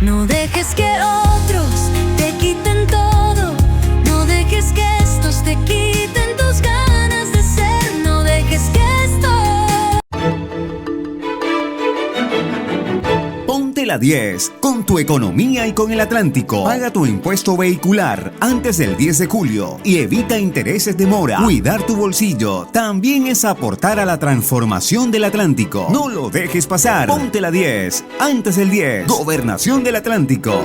No dejes que otros te quiten todo. No dejes que estos te quiten tus ganas de ser. No dejes que esto... Ponte la 10 con tu economía y con el Atlántico. Paga tu impuesto vehicular antes del 10 de julio y evita intereses de mora. Cuidar tu bolsillo también es aportar a la transformación del Atlántico. No lo dejes pasar. Ponte la 10 antes del 10. Gobernación del Atlántico.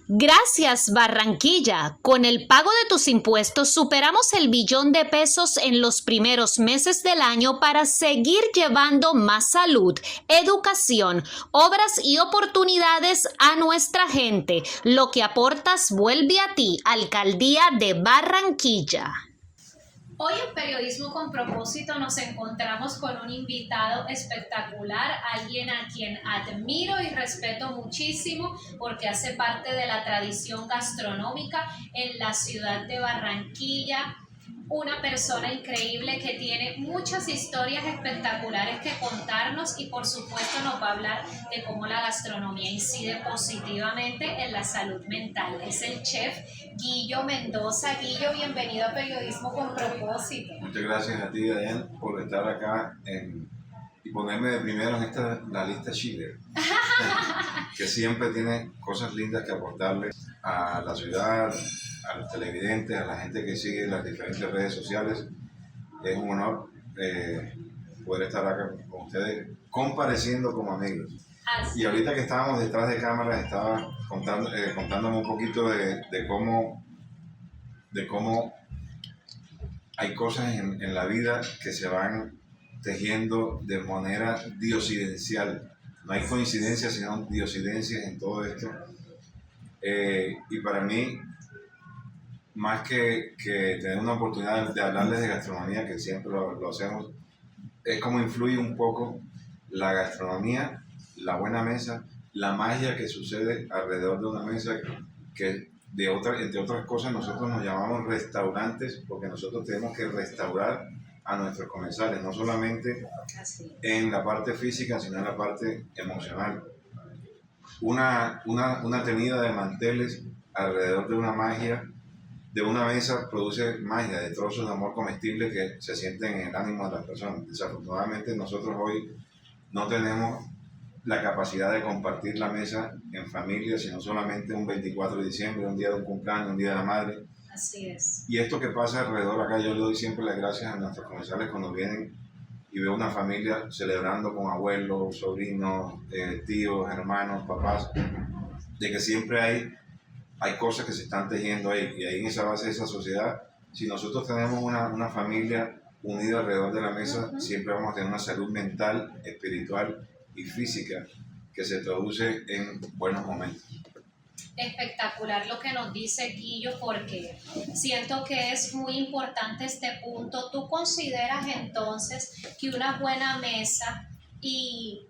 Gracias, Barranquilla. Con el pago de tus impuestos superamos el billón de pesos en los primeros meses del año para seguir llevando más salud, educación, obras y oportunidades a nuestra gente. Lo que aportas vuelve a ti, Alcaldía de Barranquilla. Hoy en Periodismo con Propósito nos encontramos con un invitado espectacular, alguien a quien admiro y respeto muchísimo porque hace parte de la tradición gastronómica en la ciudad de Barranquilla. Una persona increíble que tiene muchas historias espectaculares que contarnos y por supuesto nos va a hablar de cómo la gastronomía incide positivamente en la salud mental. Es el chef Guillo Mendoza. Guillo, bienvenido a Periodismo con Propósito. Muchas gracias a ti, Dayan, por estar acá y ponerme de primero en la lista Schiller, que siempre tiene cosas lindas que aportarle a la ciudad, a los televidentes, a la gente que sigue las diferentes redes sociales. Es un honor poder estar acá con ustedes, compareciendo como amigos. Y ahorita que estábamos detrás de cámaras, estaba contándome un poquito de cómo hay cosas en la vida que se van tejiendo de manera diosidencial. No hay coincidencias, sino diosidencias en todo esto. Y para mí, más que tener una oportunidad de hablarles de gastronomía, que siempre lo hacemos, es como influye un poco la gastronomía, la buena mesa, la magia que sucede alrededor de una mesa, que entre otras cosas nosotros nos llamamos restaurantes, porque nosotros tenemos que restaurar a nuestros comensales, no solamente en la parte física, sino en la parte emocional. Una tenida de manteles alrededor de una magia, de una mesa, produce magia, de trozos de amor comestible que se sienten en el ánimo de las personas. Desafortunadamente nosotros hoy no tenemos la capacidad de compartir la mesa en familia, sino solamente un 24 de diciembre, un día de un cumpleaños, un día de la madre. Así es. Y esto que pasa alrededor acá, yo le doy siempre las gracias a nuestros comensales cuando vienen y veo una familia celebrando con abuelos, sobrinos, tíos, hermanos, papás, de que siempre hay cosas que se están tejiendo ahí, y ahí en esa base de esa sociedad, si nosotros tenemos una familia unida alrededor de la mesa, siempre vamos a tener una salud mental, espiritual y física que se traduce en buenos momentos. Espectacular lo que nos dice Guillo, porque siento que es muy importante este punto. ¿Tú consideras entonces que una buena mesa y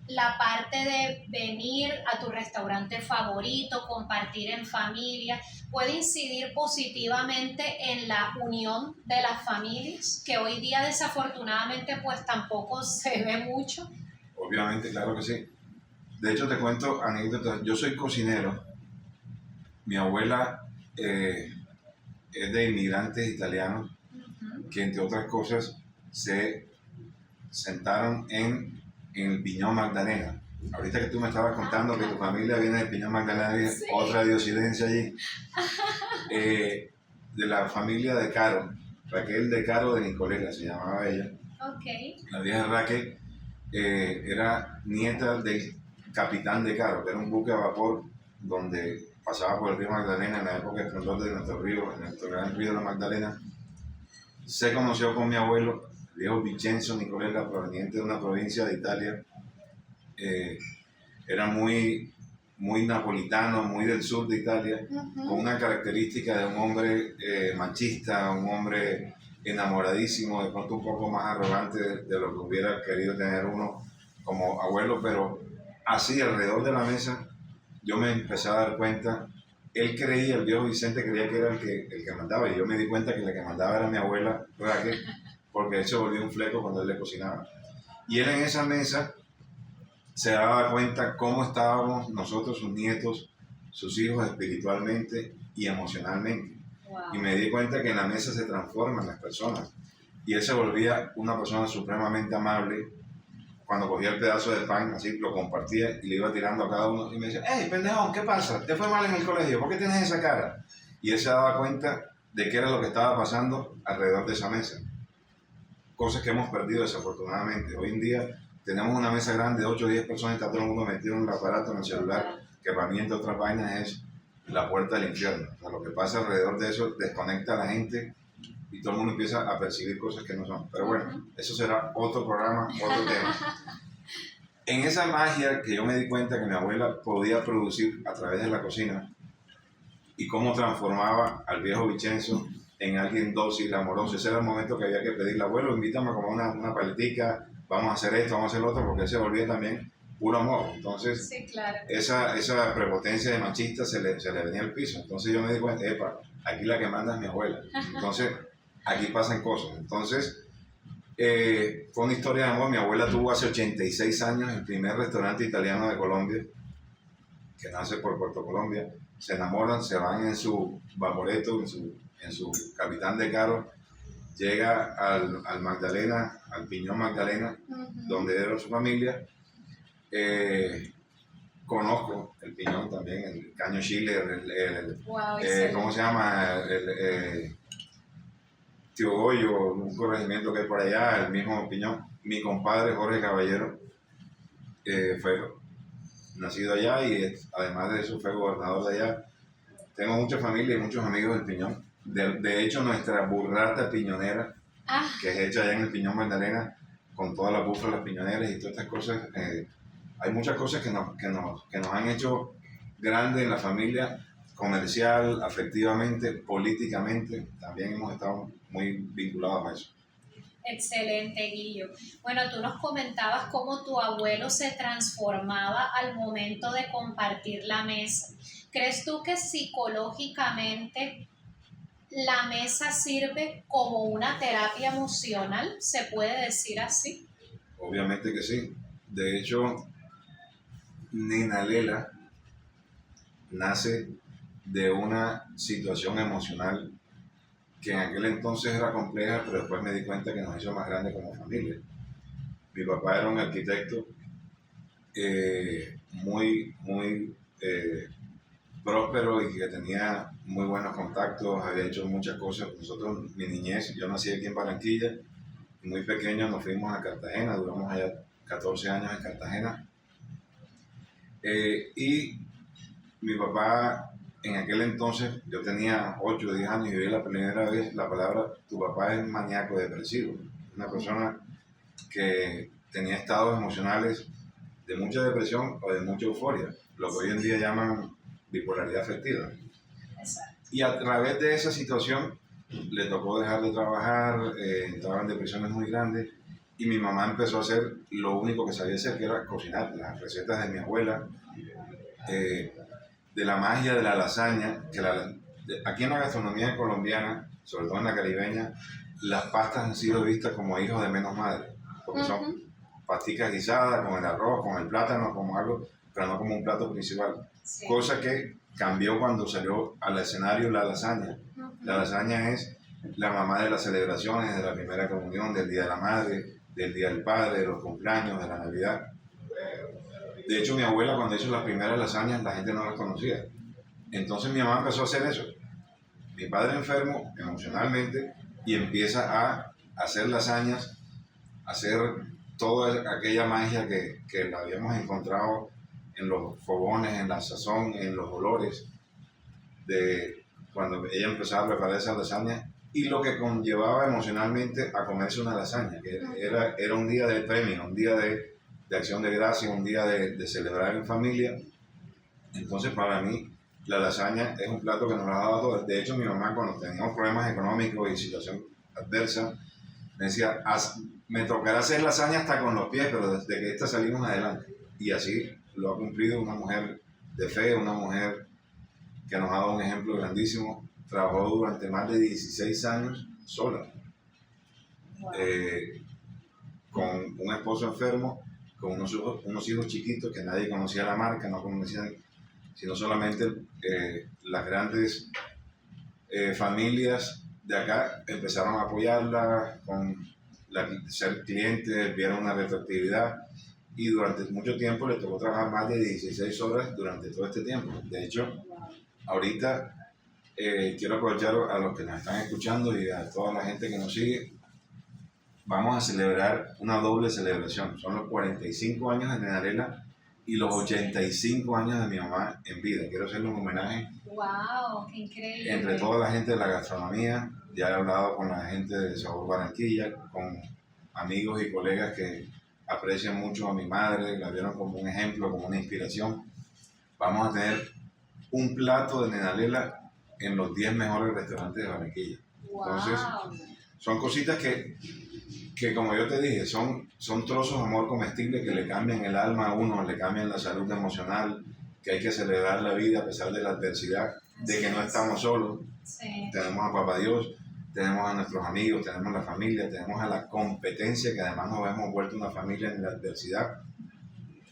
la parte de venir a tu restaurante favorito, compartir en familia, puede incidir positivamente en la unión de las familias, que hoy día desafortunadamente pues tampoco se ve mucho? Obviamente, claro que sí. De hecho, te cuento anécdotas. Yo soy cocinero. Mi abuela es de inmigrantes italianos que, entre otras cosas, se sentaron en el Piñón Magdalena. Ahorita que tú me estabas contando que tu familia viene del Piñón Magdalena, sí. Otra diosidencia allí. De la familia de Caro, Raquel de Caro de Nicolera, se llamaba ella. Okay. La vieja Raquel era nieta del capitán de Caro, que era un buque a vapor donde pasaba por el río Magdalena en la época esplendor de nuestro río, en nuestro gran río de la Magdalena. Se conoció con mi abuelo, el viejo Vincenzo Nicolella, proveniente de una provincia de Italia. Era muy napolitano, muy del sur de Italia, con una característica de un hombre machista, un hombre enamoradísimo, de pronto un poco más arrogante de lo que hubiera querido tener uno como abuelo, pero así alrededor de la mesa yo me empecé a dar cuenta. Él creía, el viejo Vicente creía que era el que mandaba, y yo me di cuenta que la que mandaba era mi abuela Raquel, porque él se volvió un fleco cuando él le cocinaba. Y él en esa mesa se daba cuenta cómo estábamos nosotros, sus nietos, sus hijos espiritualmente y emocionalmente. Wow. Y me di cuenta que en la mesa se transforman las personas. Y él se volvía una persona supremamente amable. Cuando cogía el pedazo de pan, así lo compartía y le iba tirando a cada uno. Y me decía, hey, pendejón, ¿qué pasa? ¿Te fue mal en el colegio? ¿Por qué tienes esa cara? Y él se daba cuenta de qué era lo que estaba pasando alrededor de esa mesa. Cosas que hemos perdido desafortunadamente. Hoy en día tenemos una mesa grande de 8 o 10 personas, está todo el mundo metido en el aparato, en el celular, que para mí, entre otras vainas, es la puerta del infierno. O sea, lo que pasa alrededor de eso desconecta a la gente y todo el mundo empieza a percibir cosas que no son. Pero bueno, eso será otro programa, otro tema. En esa magia que yo me di cuenta que mi abuela podía producir a través de la cocina y cómo transformaba al viejo Vicenzo en alguien dócil, amoroso. Ese era el momento que había que pedirle, abuelo, invítame a comer una paletica, vamos a hacer esto, vamos a hacer lo otro, porque él se volvía también puro amor. Entonces, Sí, claro. esa prepotencia de machista se le venía al piso. Entonces yo me di cuenta, epa, aquí la que manda es mi abuela. Entonces, aquí pasan cosas. Entonces, fue una historia de amor. Mi abuela tuvo hace 86 años el primer restaurante italiano de Colombia, que nace por Puerto Colombia. Se enamoran, se van en su vaporeto, en su capitán de carro, llega al Magdalena, al Piñón Magdalena, donde era su familia. Conozco el Piñón también, el Caño Chile, Wow, ¿cómo se llama? Tío Goyo, un corregimiento que hay por allá, el mismo Piñón. Mi compadre Jorge Caballero fue nacido allá y además de eso fue gobernador de allá. Tengo mucha familia y muchos amigos del Piñón. De hecho, nuestra burrata piñonera, que es hecha allá en el Piñón Magdalena, con todas las búfalas piñoneras y todas estas cosas, hay muchas cosas que nos han hecho grandes en la familia, comercial, afectivamente, políticamente. También hemos estado muy vinculados a eso. Excelente, Guillo. Bueno, tú nos comentabas cómo tu abuelo se transformaba al momento de compartir la mesa. ¿Crees tú que psicológicamente la mesa sirve como una terapia emocional? ¿Se puede decir así? Obviamente que sí. De hecho, Nina Lela nace de una situación emocional que en aquel entonces era compleja, pero después me di cuenta que nos hizo más grandes como familia. Mi papá era un arquitecto muy próspero y que tenía muy buenos contactos, había hecho muchas cosas. Nosotros, mi niñez, yo nací aquí en Barranquilla, y muy pequeño nos fuimos a Cartagena, duramos allá 14 años en Cartagena. Y mi papá, en aquel entonces, yo tenía 8 o 10 años y vi la primera vez la palabra, tu papá es maníaco depresivo, una persona que tenía estados emocionales de mucha depresión o de mucha euforia, lo que hoy en día llaman bipolaridad afectiva. Exacto. Y a través de esa situación le tocó dejar de trabajar, entraba en depresiones muy grandes y mi mamá empezó a hacer lo único que sabía hacer, que era cocinar las recetas de mi abuela, de la magia de la lasaña, que aquí en la gastronomía colombiana, sobre todo en la caribeña, las pastas han sido vistas como hijos de menos madre, porque son pasticas guisadas con el arroz, con el plátano, como algo, pero no como un plato principal. Sí. Cosa que cambió cuando salió al escenario la lasaña. La lasaña es la mamá de las celebraciones, de la primera comunión, del Día de la Madre, del Día del Padre, de los cumpleaños, de la Navidad. De hecho, mi abuela cuando hizo las primeras lasañas, la gente no las conocía. Entonces mi mamá empezó a hacer eso. Mi padre enfermo emocionalmente y empieza a hacer lasañas, a hacer toda aquella magia que la habíamos encontrado en los fogones, en la sazón, en los olores, de cuando ella empezaba a preparar esa lasaña y lo que conllevaba emocionalmente a comerse una lasaña, que era un día de premio, un día de acción de gracia, un día de celebrar en familia. Entonces para mí la lasaña es un plato que nos lo ha dado todo. De hecho mi mamá cuando teníamos problemas económicos y situación adversa me decía, me tocará hacer lasaña hasta con los pies, pero desde que esta salimos adelante. Y así lo ha cumplido una mujer de fe, una mujer que nos ha dado un ejemplo grandísimo. Trabajó durante más de 16 años sola. Wow. con un esposo enfermo, con unos hijos chiquitos que nadie conocía la marca, no conocían, sino solamente las grandes familias de acá empezaron a apoyarla con ser clientes, vieron una retroactividad y durante mucho tiempo le tocó trabajar más de 16 horas durante todo este tiempo. De hecho, ahorita quiero aprovechar a los que nos están escuchando y a toda la gente que nos sigue. Vamos a celebrar una doble celebración. Son los 45 años de Nenarela y los 85 años de mi mamá en vida. Quiero hacerle un homenaje. ¡Wow! ¡Qué increíble! Entre toda la gente de la gastronomía. Ya he hablado con la gente de Sabor Barranquilla, con amigos y colegas que aprecian mucho a mi madre, la vieron como un ejemplo, como una inspiración. Vamos a tener un plato de Nenarela en los 10 mejores restaurantes de Barranquilla. ¡Wow! Entonces, son cositas que como yo te dije, son trozos de amor comestible que le cambian el alma a uno, le cambian la salud emocional, que hay que celebrar la vida a pesar de la adversidad, de que no estamos solos. Sí. Tenemos a Papá Dios, tenemos a nuestros amigos, tenemos a la familia, tenemos a la competencia, que además nos hemos vuelto una familia en la adversidad.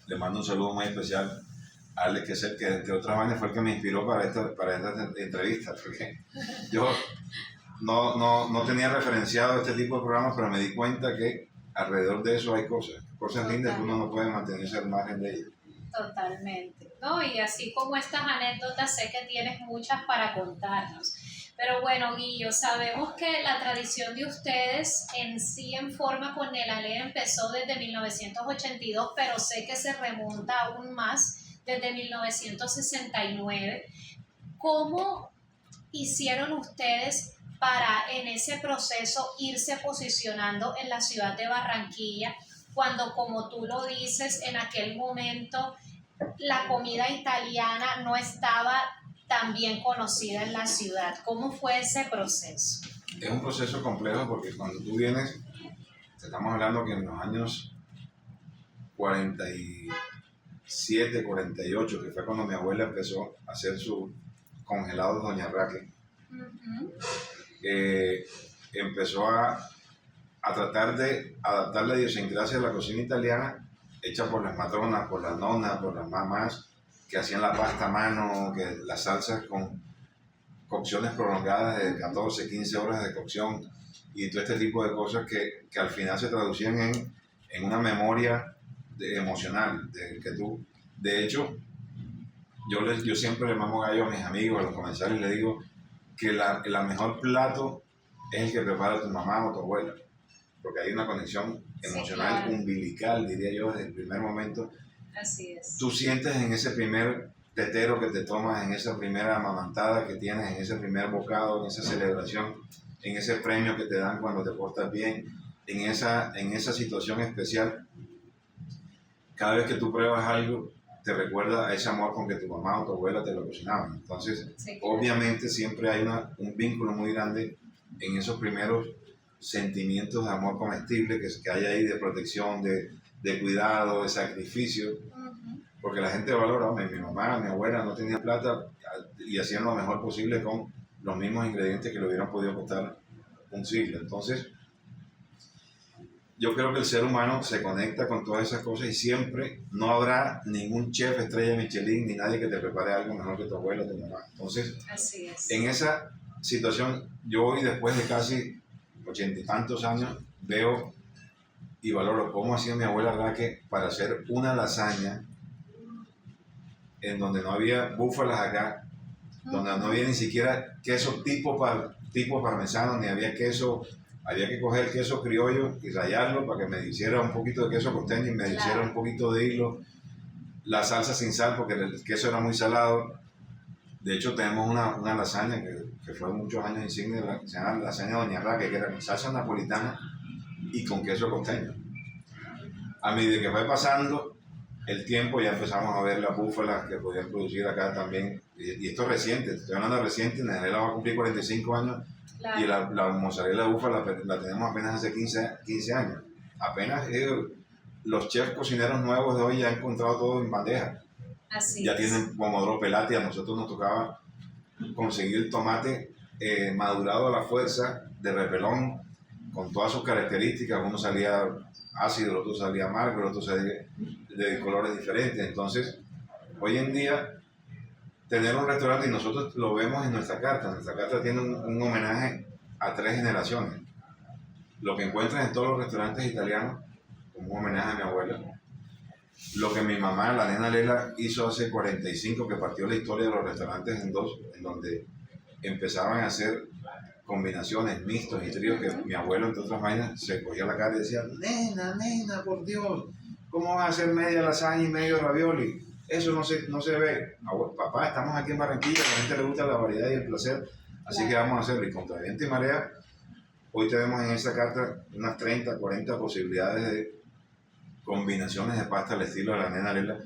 Le mando un saludo muy especial a Alex Quesel, que entre otras vainas fue el que me inspiró para esta entrevista, porque yo no tenía referenciado este tipo de programas, pero me di cuenta que alrededor de eso hay cosas lindas que uno no puede mantenerse al margen de ellas. Totalmente. No, y así como estas anécdotas, sé que tienes muchas para contarnos. Pero bueno, Guillo, sabemos que la tradición de ustedes en sí en forma con Nenarela empezó desde 1982, pero sé que se remonta aún más desde 1969. ¿Cómo hicieron ustedes para en ese proceso irse posicionando en la ciudad de Barranquilla, cuando, como tú lo dices, en aquel momento la comida italiana no estaba tan bien conocida en la ciudad? ¿Cómo fue ese proceso? Es un proceso complejo porque cuando tú vienes, estamos hablando que en los años 47, 48, que fue cuando mi abuela empezó a hacer su congelado Doña Raque, empezó a tratar de adaptar la idiosincrasia de la cocina italiana hecha por las matronas, por las nonas, por las mamás que hacían la pasta a mano, que las salsas con cocciones prolongadas de 14, 15 horas de cocción y todo este tipo de cosas que al final se traducían en una memoria emocional. De hecho, yo siempre le mamo gallo a mis amigos, a los comensales, les digo que el mejor plato es el que prepara tu mamá o tu abuela, porque hay una conexión emocional, sí, claro, umbilical, diría yo, desde el primer momento. Así es. Tú sientes en ese primer tetero que te tomas, en esa primera amamantada que tienes, en ese primer bocado, en esa celebración, en ese premio que te dan cuando te portas bien, en esa situación especial. Cada vez que tú pruebas algo, te recuerda a ese amor con que tu mamá o tu abuela te lo cocinaban. Entonces, sí, claro, obviamente siempre hay un vínculo muy grande en esos primeros sentimientos de amor comestible que hay ahí, de protección, de cuidado, de sacrificio, porque la gente valora. Mi mamá, mi abuela no tenía plata y hacían lo mejor posible con los mismos ingredientes que le hubieran podido costar un siglo. Entonces, yo creo que el ser humano se conecta con todas esas cosas y siempre no habrá ningún chef estrella Michelin ni nadie que te prepare algo mejor que tu abuela o tu mamá. Entonces, así es, en esa situación, yo hoy, después de casi 80 y tantos años, veo y valoro cómo hacía mi abuela Raque para hacer una lasaña en donde no había búfalas acá, donde no había ni siquiera queso tipo parmesano, ni había queso. Había que coger el queso criollo y rallarlo para que me hiciera un poquito de queso costeño y me hiciera un poquito de hilo. La salsa sin sal, porque el queso era muy salado. De hecho, tenemos una lasaña que fue muchos años insignia, que se llama lasaña Doña Raque, que era con salsa napolitana y con queso costeño. A medida que fue pasando el tiempo, ya empezamos a ver las búfalas que podían producir acá también. Y esto es reciente, estoy hablando de reciente, Nenarela va a cumplir 45 años. Claro. Y la mozzarella de búfala la tenemos apenas hace 15 años. Apenas los chefs cocineros nuevos de hoy ya han encontrado todo en bandeja. Así ya es. Tienen pomodoro pelati. A nosotros nos tocaba conseguir el tomate madurado a la fuerza de repelón con todas sus características. Uno salía ácido, el otro salía amargo, el otro salía de colores diferentes. Entonces, hoy en día, tener un restaurante, y nosotros lo vemos en nuestra carta tiene un homenaje a 3 generaciones. Lo que encuentras en todos los restaurantes italianos, como un homenaje a mi abuela. Lo que mi mamá, la nena Lela, hizo hace 45, que partió la historia de los restaurantes en 2, en donde empezaban a hacer combinaciones, mixtos y tríos, que mi abuelo, entre otras vainas, se cogía la cara y decía, nena, por Dios, ¿cómo vas a hacer media lasaña y medio ravioli? Eso no se ve. Papá, estamos aquí en Barranquilla, a la gente le gusta la variedad y el placer, así que vamos a hacerlo. Y contra viento y marea, hoy tenemos en esa carta unas 30, 40 posibilidades de combinaciones de pasta al estilo de la nena Lela.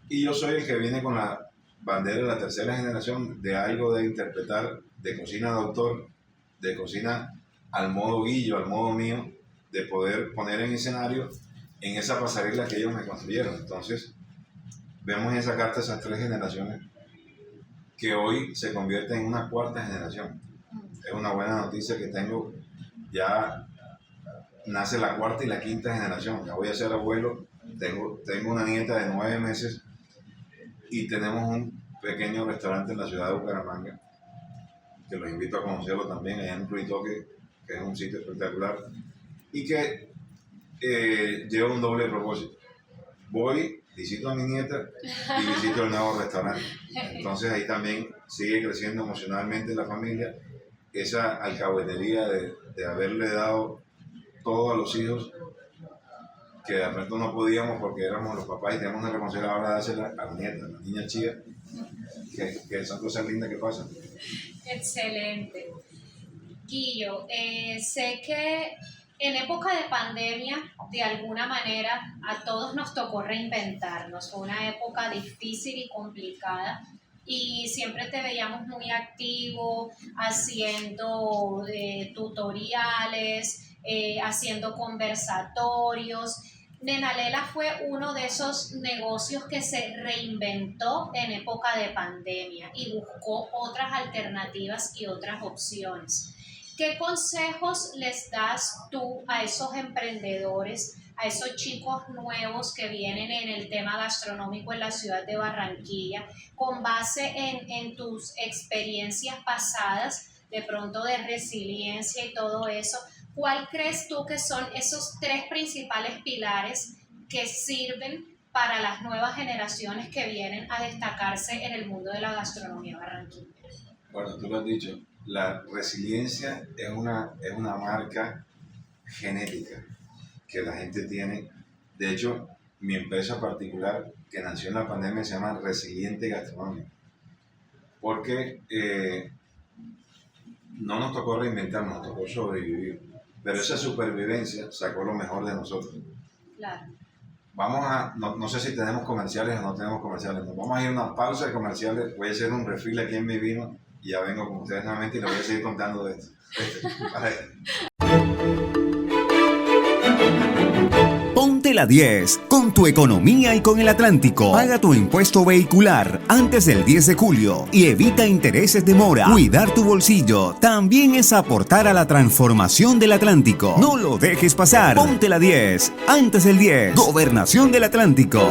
Y yo soy el que viene con la bandera de la 3ª generación de algo de interpretar, de cocina de autor, de cocina al modo Guillo, al modo mío, de poder poner en escenario en esa pasarela que ellos me construyeron. Entonces, vemos en esa carta esas 3 generaciones que hoy se convierten en una 4ª generación. Es una buena noticia que tengo. Ya nace la 4ª y la 5ª generación. Ya voy a ser abuelo. Tengo una nieta de 9 meses y tenemos un pequeño restaurante en la ciudad de Bucaramanga, que los invito a conocerlo también, allá en Ruitoque, que es un sitio espectacular y que lleva un doble propósito. Voy, visito a mi nieta y visito el nuevo restaurante. Entonces ahí también sigue creciendo emocionalmente la familia, esa alcahuetería de haberle dado todo a los hijos que de repente no podíamos porque éramos los papás y tenemos una responsabilidad ahora de dársela a la nieta, a la niña chica, que son cosas lindas que pasan. Excelente. Guillo, sé que en época de pandemia, de alguna manera, a todos nos tocó reinventarnos. Fue una época difícil y complicada y siempre te veíamos muy activo, haciendo tutoriales, haciendo conversatorios. Nena Lela fue uno de esos negocios que se reinventó en época de pandemia y buscó otras alternativas y otras opciones. ¿Qué consejos les das tú a esos emprendedores, a esos chicos nuevos que vienen en el tema gastronómico en la ciudad de Barranquilla, con base en tus experiencias pasadas, de pronto de resiliencia y todo eso? ¿Cuál crees tú que son esos 3 principales pilares que sirven para las nuevas generaciones que vienen a destacarse en el mundo de la gastronomía barranquilla? Bueno, tú lo has dicho, la resiliencia es una marca genética que la gente tiene. De hecho, mi empresa particular, que nació en la pandemia, se llama Resiliente Gastronomía, porque no nos tocó reinventarnos, nos tocó sobrevivir. Pero esa supervivencia sacó lo mejor de nosotros. Claro. Vamos a, no sé si tenemos comerciales o no tenemos comerciales. Nos vamos a ir a una pausa de comerciales. Voy a hacer un refill aquí en mi vino y ya vengo con ustedes nuevamente y les voy a seguir contando de esto. Ponte la 10 con tu economía y con el Atlántico. Paga tu impuesto vehicular antes del 10 de julio y evita intereses de mora. Cuidar tu bolsillo también es aportar a la transformación del Atlántico. No lo dejes pasar. Ponte la 10 antes del 10. Gobernación del Atlántico.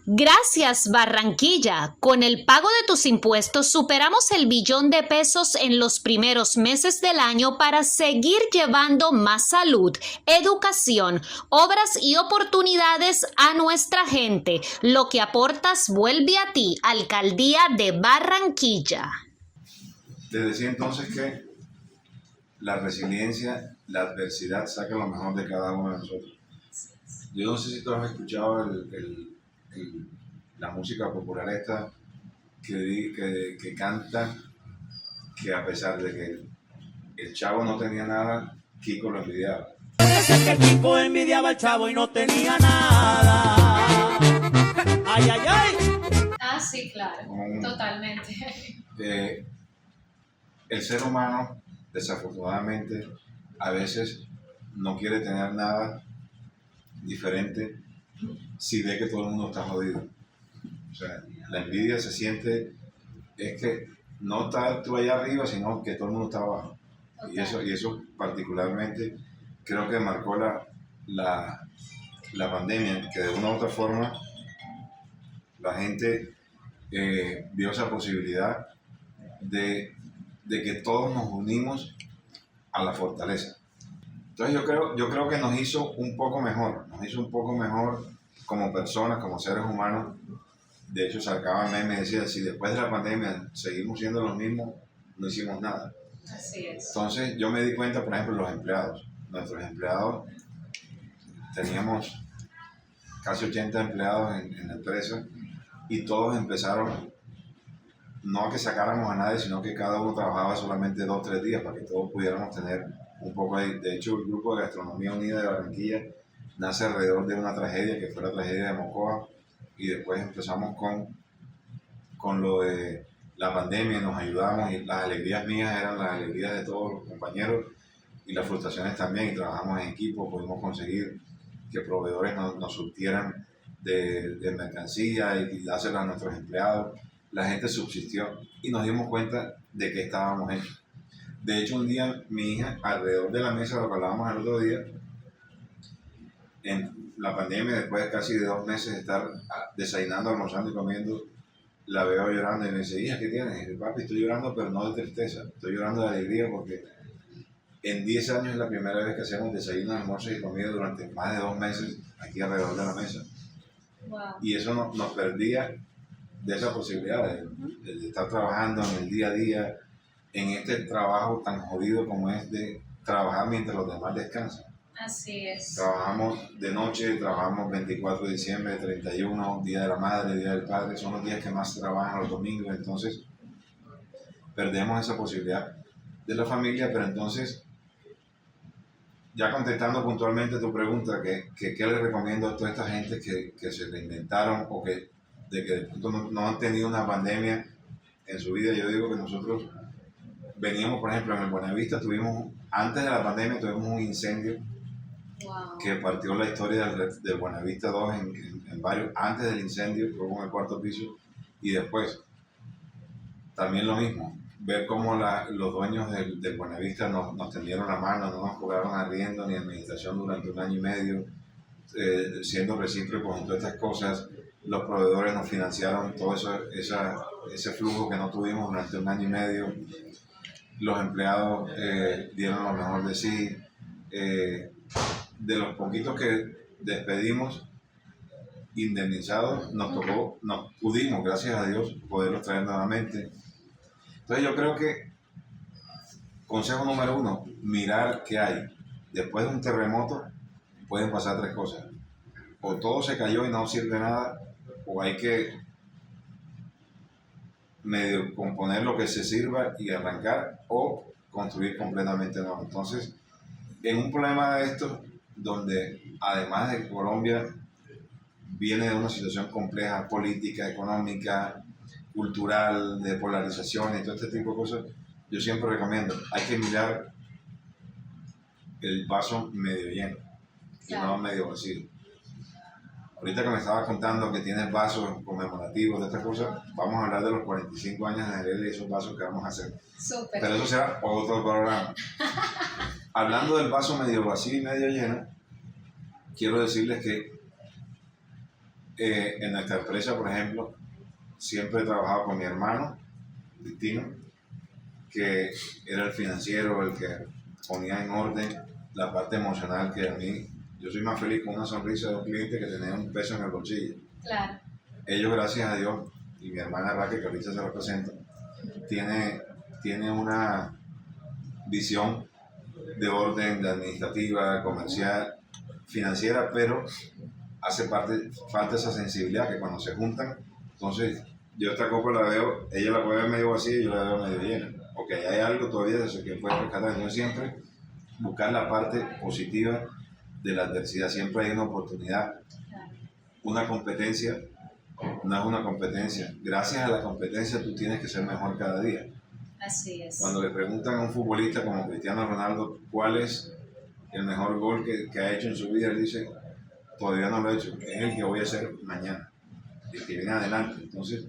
Gracias, Barranquilla. Con el pago de tus impuestos superamos el billón de pesos en los primeros meses del año para seguir llevando más salud, educación, obras y oportunidades a nuestra gente. Lo que aportas vuelve a ti, Alcaldía de Barranquilla. Te decía entonces que la resiliencia, la adversidad saca lo mejor de cada uno de nosotros. Yo no sé si tú has escuchado la música popular esta que canta que a pesar de que el chavo no tenía nada, Kiko lo envidiaba. Puede ser que Kiko envidiaba al chavo y no tenía nada. Ay, ay, ay. Ah, sí, claro, totalmente. El ser humano, desafortunadamente, a veces no quiere tener nada diferente si ve que todo el mundo está jodido. O sea, La envidia se siente, es que no está tú allá arriba, sino que todo el mundo está abajo. Y eso particularmente creo que marcó la pandemia, que de una u otra forma la gente vio esa posibilidad de que todos nos unimos a la fortaleza. Entonces yo creo que nos hizo un poco mejor como personas, como seres humanos. De hecho, sacaba memes y decía, si después de la pandemia seguimos siendo los mismos, no hicimos nada. Así es. Entonces yo me di cuenta, por ejemplo, los empleados. Nuestros empleados, teníamos casi 80 empleados en la empresa y todos empezaron, no a que sacáramos a nadie, sino que cada uno trabajaba solamente 2 o 3 días para que todos pudiéramos tener un poco ahí. De hecho, el Grupo de Gastronomía Unida de Barranquilla nace alrededor de una tragedia que fue la tragedia de Mocoa, y después empezamos con lo de la pandemia, nos ayudamos y las alegrías mías eran las alegrías de todos los compañeros y las frustraciones también, y trabajamos en equipo, pudimos conseguir que proveedores nos surtieran de mercancía y dárselas a nuestros empleados. La gente subsistió y nos dimos cuenta de que estábamos hechos. De hecho, un día mi hija, alrededor de la mesa, lo que hablábamos el otro día, en la pandemia, después de casi 2 meses de estar desayunando, almorzando y comiendo, la veo llorando y me dice, hija, ¿qué tienes? Y dice, papi, estoy llorando, pero no de tristeza, estoy llorando de alegría porque en 10 años es la primera vez que hacemos desayuno, almuerzo y comida durante más de 2 meses aquí alrededor de la mesa. Wow. Y eso nos perdía de esa posibilidad de estar trabajando en el día a día, en este trabajo tan jodido como es de trabajar mientras los demás descansan. Así es. Trabajamos de noche, trabajamos 24 de diciembre, 31, Día de la Madre, Día del Padre, son los días que más trabajan, los domingos, entonces perdemos esa posibilidad de la familia. Pero entonces, ya contestando puntualmente tu pregunta, ¿qué le recomiendo a toda esta gente que se reinventaron o que de pronto no han tenido una pandemia en su vida? Yo digo que nosotros veníamos, por ejemplo, en el Buenavista, antes de la pandemia tuvimos un incendio. Wow. Que partió la historia del Buenavista 2 en varios, antes del incendio, luego en el 4º piso, y después. También lo mismo, ver cómo los dueños del Buenavista nos tendieron la mano, no nos cobraron arriendo ni administración durante 1 año y medio, siendo recíprocos en todas estas cosas. Los proveedores nos financiaron todo ese flujo que no tuvimos durante 1 año y medio. Los empleados dieron lo mejor de sí. De los poquitos que despedimos indemnizados, nos pudimos, gracias a Dios, poderlos traer nuevamente. Entonces yo creo que consejo número 1, mirar qué hay. Después de un terremoto pueden pasar 3 cosas: o todo se cayó y no sirve nada, o hay que medio componer lo que se sirva y arrancar, o construir completamente nuevo. Entonces, en un problema de estos, donde además de Colombia viene de una situación compleja, política, económica, cultural, de polarización y todo este tipo de cosas, yo siempre recomiendo, hay que mirar el vaso medio lleno y no medio vacío. Ahorita que me estabas contando que tienes vasos conmemorativos de estas cosas, vamos a hablar de los 45 años de Nereida y esos vasos que vamos a hacer. Súper. Pero eso será otro programa. Hablando del vaso medio vacío y medio lleno, quiero decirles que en nuestra empresa, por ejemplo, siempre he trabajado con mi hermano, Destino, que era el financiero, el que ponía en orden la parte emocional, que a mí, yo soy más feliz con una sonrisa de un cliente que tener un peso en el bolsillo. Claro. Ellos, gracias a Dios, y mi hermana Raquel, que ahorita se representa, tiene una visión de orden, de administrativa, comercial, financiera, pero hace falta esa sensibilidad que cuando se juntan, entonces yo esta copa la veo, ella la puede ver medio vacía y yo la veo medio llena. Ok, hay algo todavía de eso que puede rescatar. Entonces siempre buscar la parte positiva de la adversidad, siempre hay una oportunidad. Una competencia no es una competencia. Gracias a la competencia tú tienes que ser mejor cada día. Así es. Cuando le preguntan a un futbolista como Cristiano Ronaldo cuál es el mejor gol que ha hecho en su vida, él dice, todavía no lo he hecho, es el que voy a hacer mañana, el que viene adelante. Entonces,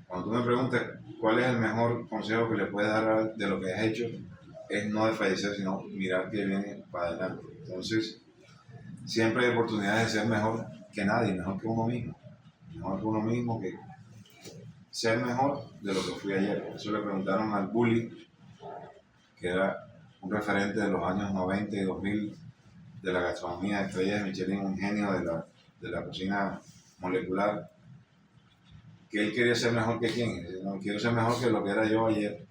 Cuando tú me preguntas cuál es el mejor consejo que le puedes dar de lo que has hecho, es no desfallecer, sino mirar que viene para adelante. Entonces, siempre hay oportunidades de ser mejor que nadie, mejor que uno mismo. Mejor que uno mismo, que ser mejor de lo que fui ayer. Eso le preguntaron al Bully, que era un referente de los años 90 y 2000 de la gastronomía, estrellas de Michelin, un genio de la cocina molecular, que él quería ser mejor que quién. No, quiero ser mejor que lo que era yo ayer.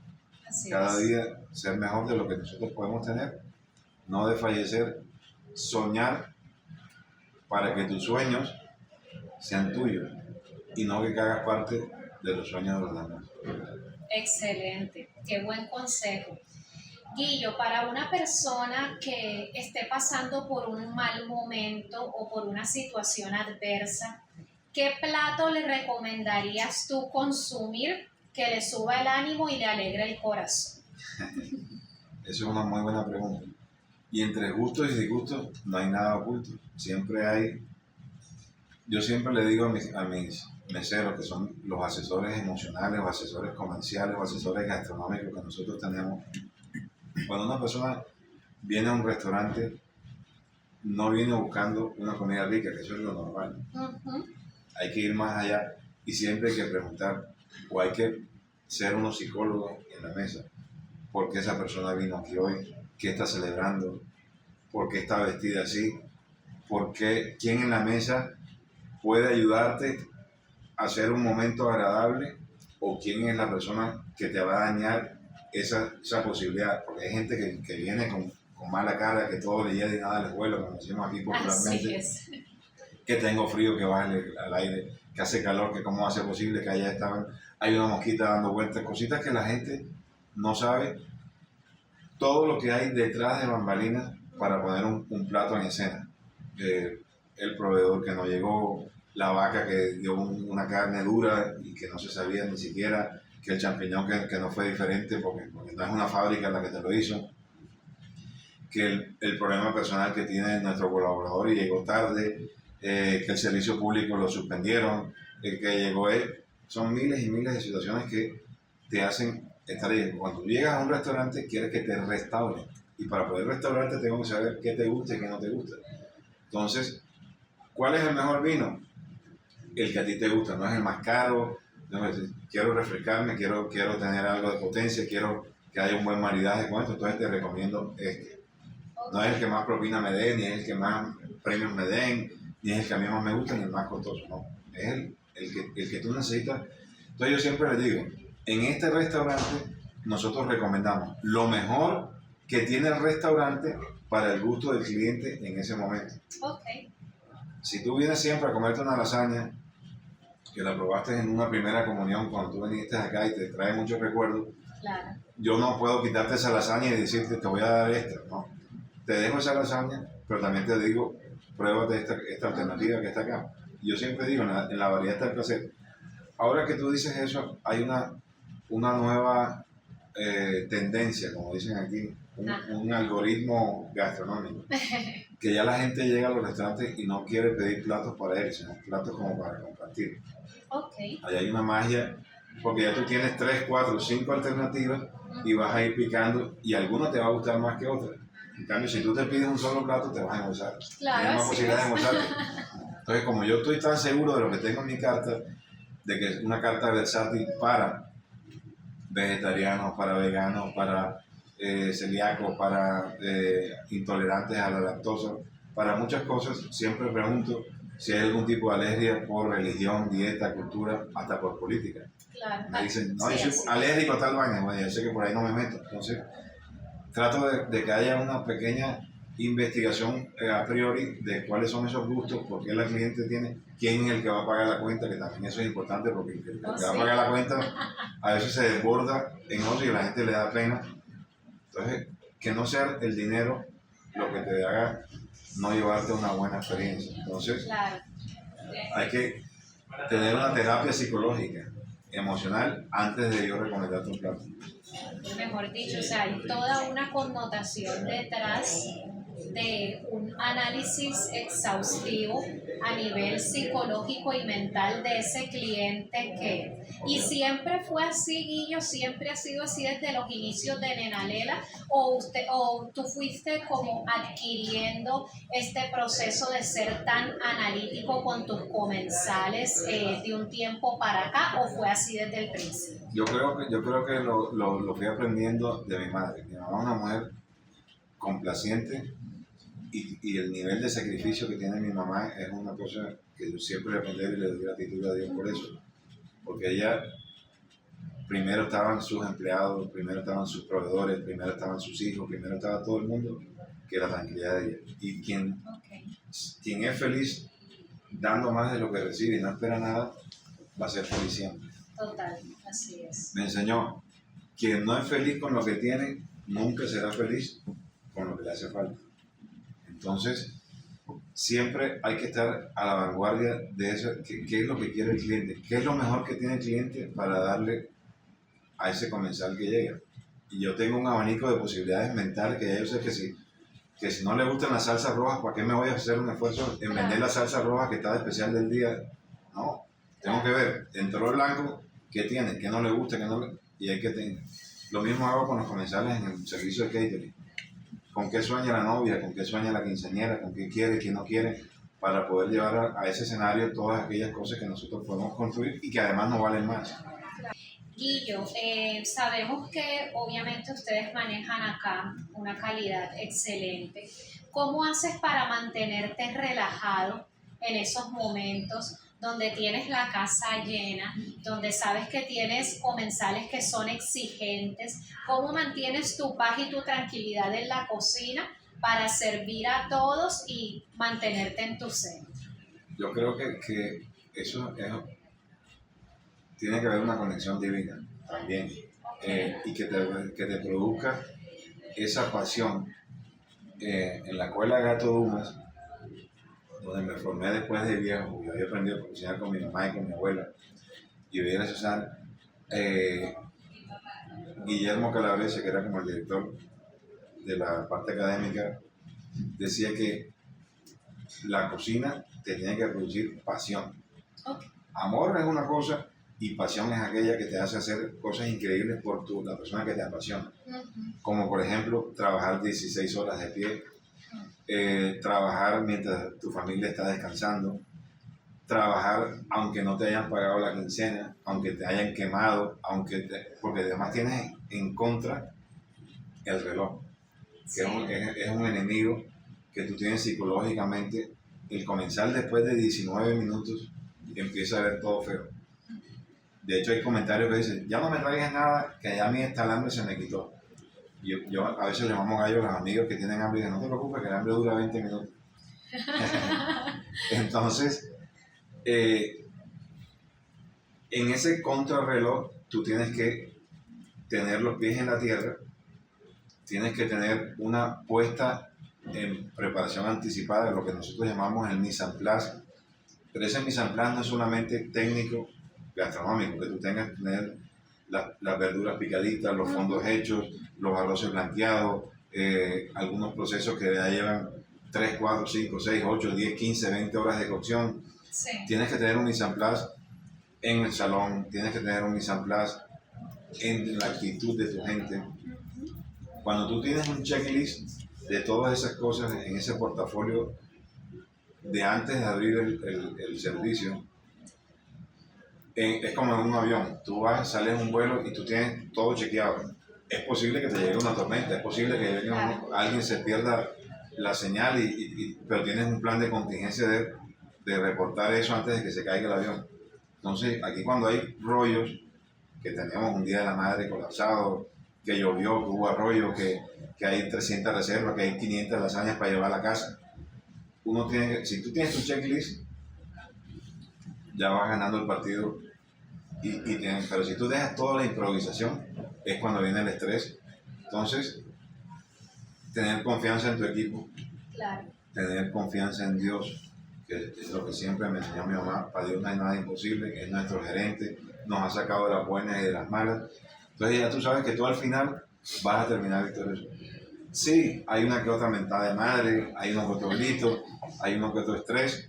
Así Cada es. día ser mejor de lo que nosotros podemos tener, no desfallecer, soñar para que tus sueños sean tuyos y no que hagas parte de los sueños de los demás. Excelente, qué buen consejo. Guillo, para una persona que esté pasando por un mal momento o por una situación adversa, ¿qué plato le recomendarías tú consumir que le suba el ánimo y le alegre el corazón? Esa es una muy buena pregunta. Y entre gustos y disgustos no hay nada oculto. Siempre hay. Yo siempre le digo a mis meseros, que son los asesores emocionales o asesores comerciales o asesores gastronómicos que nosotros tenemos, cuando una persona viene a un restaurante, no viene buscando una comida rica, que eso es lo normal. Ujú. Hay que ir más allá y siempre hay que preguntar, o hay que ser unos psicólogos en la mesa. ¿Por qué esa persona vino aquí hoy? ¿Qué está celebrando? ¿Por qué está vestida así? ¿Por qué? ¿Quién en la mesa puede ayudarte a hacer un momento agradable? ¿O quién es la persona que te va a dañar esa posibilidad? Porque hay gente que viene con mala cara, que todo le llega y nada le vuela, como decimos aquí Así popularmente, es. que tengo frío, que baje al aire, que hace calor, que cómo hace posible que allá hay una mosquita dando vueltas, cositas que la gente no sabe todo lo que hay detrás de bambalinas para poner un plato en escena. El proveedor que no llegó, la vaca que dio una carne dura y que no se sabía ni siquiera, que el champiñón que no fue diferente porque no es una fábrica la que te lo hizo, que el problema personal que tiene nuestro colaborador y llegó tarde, que el servicio público lo suspendieron, que llegó él. Son miles y miles de situaciones que te hacen estar ahí. Cuando tú llegas a un restaurante, quieres que te restauren. Y para poder restaurarte tengo que saber qué te gusta y qué no te gusta. Entonces, ¿cuál es el mejor vino? El que a ti te gusta, no es el más caro. No, quiero refrescarme, quiero tener algo de potencia, quiero que haya un buen maridaje con esto, entonces te recomiendo este. No es el que más propina me dé, ni es el que más premios me den, ni es el que a mí más me gusta, ni el más costoso, no. Es el que tú necesitas. Entonces yo siempre les digo, en este restaurante nosotros recomendamos lo mejor que tiene el restaurante para el gusto del cliente en ese momento. Ok. Si tú vienes siempre a comerte una lasaña, que la probaste en una primera comunión cuando tú viniste acá y te trae muchos recuerdos, Claro. yo no puedo quitarte esa lasaña y decirte te voy a dar esta, ¿no? Te dejo esa lasaña, pero también te digo, pruébate esta alternativa que está acá. Yo siempre digo, en la variedad está el placer. Ahora que tú dices eso, hay una nueva tendencia, como dicen aquí, un algoritmo gastronómico, que ya la gente llega a los restaurantes y no quiere pedir platos para él, sino platos como para compartir. Ok. Ahí hay una magia, porque ya tú tienes 3, 4, 5 alternativas y vas a ir picando y alguna te va a gustar más que otra. En cambio, si tú te pides un solo plato, te vas a almorzar. Claro, Tienes más así posibilidad de es. almorzarte. Entonces, como yo estoy tan seguro de lo que tengo en mi carta, de que es una carta versátil para vegetarianos, para veganos, para celíacos, para intolerantes a la lactosa, para muchas cosas, siempre pregunto si hay algún tipo de alergia por religión, dieta, cultura, hasta por política. Claro. Me dicen, no, Sí, yo así soy es. alérgico a tal vaina, bueno, yo sé que por ahí no me meto. Entonces, trato de que haya una pequeña investigación a priori de cuáles son esos gustos, por qué la cliente tiene, quién es el que va a pagar la cuenta, que también eso es importante, porque el que va a pagar la cuenta a veces se desborda en otro y a la gente le da pena. Entonces, que no sea el dinero lo que te haga no llevarte una buena experiencia. Entonces, Claro. hay que tener una terapia psicológica, emocional, antes de yo recomendarte un plato. Mejor dicho, o sea, hay toda una connotación detrás de un análisis exhaustivo a nivel psicológico y mental de ese cliente que... Y siempre fue así, Guillo, siempre ha sido así desde los inicios de Nena Lela, o tú fuiste como adquiriendo este proceso de ser tan analítico con tus comensales de un tiempo para acá, o fue así desde el principio. Yo creo que lo fui aprendiendo de mi madre. Mi mamá es una mujer complaciente y el nivel de sacrificio que tiene mi mamá es una cosa que yo siempre le aprendí y le doy gratitud a Dios por eso. Porque ella, primero estaban sus empleados, primero estaban sus proveedores, primero estaban sus hijos, primero estaba todo el mundo, que la tranquilidad de ella. Y quien es feliz dando más de lo que recibe y no espera nada, va a ser feliz siempre. Total, así es. Me enseñó, quien no es feliz con lo que tiene, nunca será feliz con lo que le hace falta. Entonces, siempre hay que estar a la vanguardia de eso, qué es lo que quiere el cliente, qué es lo mejor que tiene el cliente para darle a ese comensal que llega. Y yo tengo un abanico de posibilidades mentales que ya yo sé que si no le gustan las salsas rojas, ¿para qué me voy a hacer un esfuerzo en vender la salsa roja que está de especial del día? No, tengo que ver, dentro del blanco, qué tiene, qué no le gusta, qué no le... y hay que tener. Lo mismo hago con los comensales en el servicio de catering. Con qué sueña la novia, con qué sueña la quinceañera, con qué quiere, qué no quiere, para poder llevar a ese escenario todas aquellas cosas que nosotros podemos construir y que además no valen más. Guillo, sabemos que obviamente ustedes manejan acá una calidad excelente. ¿Cómo haces para mantenerte relajado en esos momentos donde tienes la casa llena, donde sabes que tienes comensales que son exigentes? ¿Cómo mantienes tu paz y tu tranquilidad en la cocina para servir a todos y mantenerte en tu centro? Yo creo que eso tiene que haber una conexión divina también, y que te produzca esa pasión. En la escuela Gato Dumas, donde me formé después de viejo, yo había aprendido a cocinar con mi mamá y con mi abuela, y veía a Susana, Guillermo Calabrese, que era como el director de la parte académica, decía que la cocina te tiene que producir pasión. Okay. Amor es una cosa y pasión es aquella que te hace hacer cosas increíbles por la persona que te apasiona. Como por ejemplo, trabajar 16 horas de pie, trabajar mientras tu familia está descansando, trabajar aunque no te hayan pagado la quincena, aunque te hayan quemado, porque además tienes en contra el reloj, que es un enemigo que tú tienes psicológicamente. El comensal después de 19 minutos empieza a ver todo feo. De hecho hay comentarios que dicen, ya no me traigas nada, que ya a mí esta hambre se me quitó. Yo a veces le llamo gallo a los amigos que tienen hambre y dicen, no te preocupes, que el hambre dura 20 minutos. Entonces, en ese contrarreloj, tú tienes que tener los pies en la tierra, tienes que tener una puesta en preparación anticipada, lo que nosotros llamamos el mise en place. Pero ese mise en place no es solamente técnico, gastronómico, que tú tengas que tener las verduras picaditas, los fondos hechos, los arroces blanqueados, algunos procesos que ya llevan 3, 4, 5, 6, 8, 10, 15, 20 horas de cocción. Sí. Tienes que tener un mise en place en el salón, tienes que tener un mise en place en la actitud de tu gente. Cuando tú tienes un checklist de todas esas cosas en ese portafolio de antes de abrir el servicio, es como en un avión. Tú sales en un vuelo y tú tienes todo chequeado. Es posible que te llegue una tormenta, es posible que alguien se pierda la señal, pero tienes un plan de contingencia de reportar eso antes de que se caiga el avión. Entonces, aquí cuando hay rollos, que tenemos un Día de la Madre colapsado, que llovió, que hubo arroyo, que hay 300 reservas, que hay 500 lasañas para llevar a la casa, si tú tienes tu checklist, ya vas ganando el partido. Pero si tú dejas toda la improvisación, es cuando viene el estrés. Entonces, tener confianza en tu equipo, Claro. tener confianza en Dios, que es lo que siempre me enseñó mi mamá. Para Dios no hay nada imposible, que es nuestro gerente, nos ha sacado de las buenas y de las malas. Entonces ya tú sabes que tú al final vas a terminar victorioso. Sí, hay una que otra mentada de madre, hay uno que otro grito, hay uno que otro estrés,